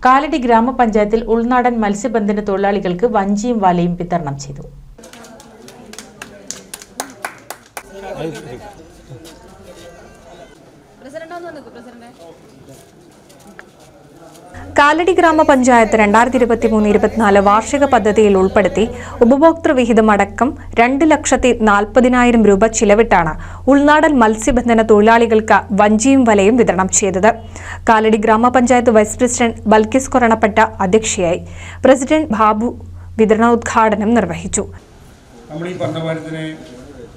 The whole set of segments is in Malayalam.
കാലടി ഗ്രാമപഞ്ചായത്തിൽ ഉൾനാടൻ മത്സ്യബന്ധന തൊഴിലാളികൾക്ക് വഞ്ചിയും വലയും വിതരണം ചെയ്തു. കാലടി ഗ്രാമപഞ്ചായത്ത് 2023-24 വാർഷിക പദ്ധതിയിൽ ഉൾപ്പെടുത്തി ഉപഭോക്തൃ വിഹിതം അടക്കം 2,40,000 രൂപ ചിലവിട്ടാണ് ഉൾനാടൻ മത്സ്യബന്ധന തൊഴിലാളികൾക്ക് വഞ്ചിയും വലയും വിതരണം ചെയ്തത്. കാലടി ഗ്രാമപഞ്ചായത്ത് വൈസ് പ്രസിഡന്റ് ബൽക്കിസ് കൊറണപ്പെട്ട അധ്യക്ഷയായി. പ്രസിഡന്റ് ബാബു വിതരണോദ്ഘാടനം നിർവഹിച്ചു. നമ്മൾ ഈ പദ്ധതിനെ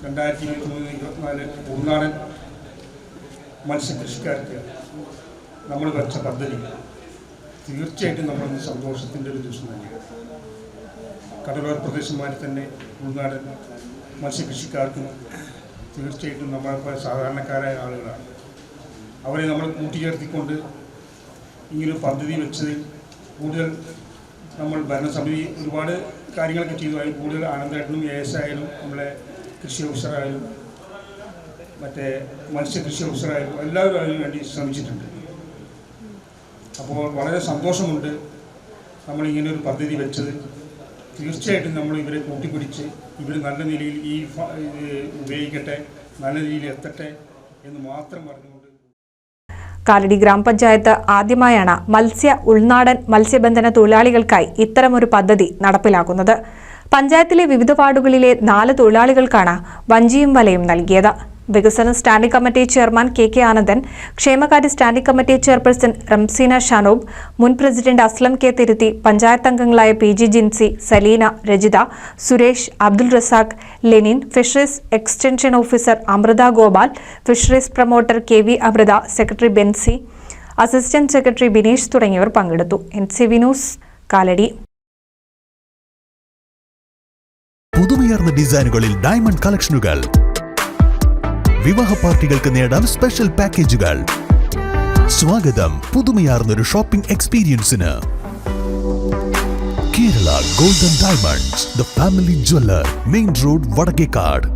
2023-24 ഉൾനാടൻ മത്സ്യകൃഷിക്കാർക്ക് നമ്മൾ വെച്ച പദ്ധതി തീർച്ചയായിട്ടും നമ്മളൊന്ന് സന്തോഷത്തിൻ്റെ ഒരു ദിവസം തന്നെയാണ്. കടലോര പ്രദേശന്മാരിൽ തന്നെ ഉൾനാടൻ മത്സ്യകൃഷിക്കാർക്കും തീർച്ചയായിട്ടും നമ്മളെ സാധാരണക്കാരായ ആളുകളാണ്. അവരെ നമ്മൾ കൂട്ടിച്ചേർത്തിക്കൊണ്ട് ഇങ്ങനൊരു പദ്ധതി വെച്ചതിൽ കൂടുതൽ നമ്മൾ ഭരണസമിതി ഒരുപാട് കാര്യങ്ങളൊക്കെ ചെയ്തു. അതിൽ കൂടുതൽ ആനന്ദേട്ടനും AS ആയാലും നമ്മളെ കൃഷി ഓഫീസറായാലും മറ്റേ മത്സ്യകൃഷി ഓഫീസറായാലും എല്ലാവരും അതിനു വേണ്ടി ശ്രമിച്ചിട്ടുണ്ട്. അപ്പോൾ വളരെ സന്തോഷമുണ്ട് നമ്മളിങ്ങനെ ഒരു പദ്ധതി വെച്ചത്. തീർച്ചയായിട്ടും നമ്മൾ ഇവരെ കൂട്ടിപ്പിടിച്ച് ഇവർ നല്ല നിലയിൽ ഈ ഉപയോഗിക്കട്ടെ, നല്ല രീതിയിൽ എത്തട്ടെ എന്ന് മാത്രം പറഞ്ഞുകൊണ്ട്. കാലടി ഗ്രാമപഞ്ചായത്ത് ആദ്യമായാണ് ഉൾനാടൻ മത്സ്യബന്ധന തൊഴിലാളികൾക്കായി ഇത്തരമൊരു പദ്ധതി നടപ്പിലാക്കുന്നത്. പഞ്ചായത്തിലെ വിവിധ വാർഡുകളിലെ 4 തൊഴിലാളികൾക്കാണ് വഞ്ചിയും വലയും നൽകിയത്. വികസന standing committee chairman KK Anandan, ക്ഷേമകാര്യ standing committee chairperson Ramseena Shanoob, മുൻ പ്രസിഡന്റ് അസ്ലം K തിരുത്തി, പഞ്ചായത്ത് അംഗങ്ങളായ PG Jincy, Saleena, Rajitha, Suresh, Abdul Razak, Lenin, fisheries extension officer Amritha Gopal, fisheries promoter KV Amritha, secretary Benzy, assistant secretary Bineesh തുടങ്ങിയവർ പങ്കെടുത്തു. NCV news, Kalady. പുതുമയാർന്ന ഡിസൈനുകളിൽ ഡയമണ്ട് കളക്ഷനുകൾ, വിവാഹ പാർട്ടികൾക്ക് നേടാൻ സ്പെഷ്യൽ പാക്കേജുകൾ. സ്വാഗതം പുതുമയാർന്നൊരു ഷോപ്പിംഗ് എക്സ്പീരിയൻസിന്. Kerala golden diamonds, the family jeweller, main road, Vadakkekad.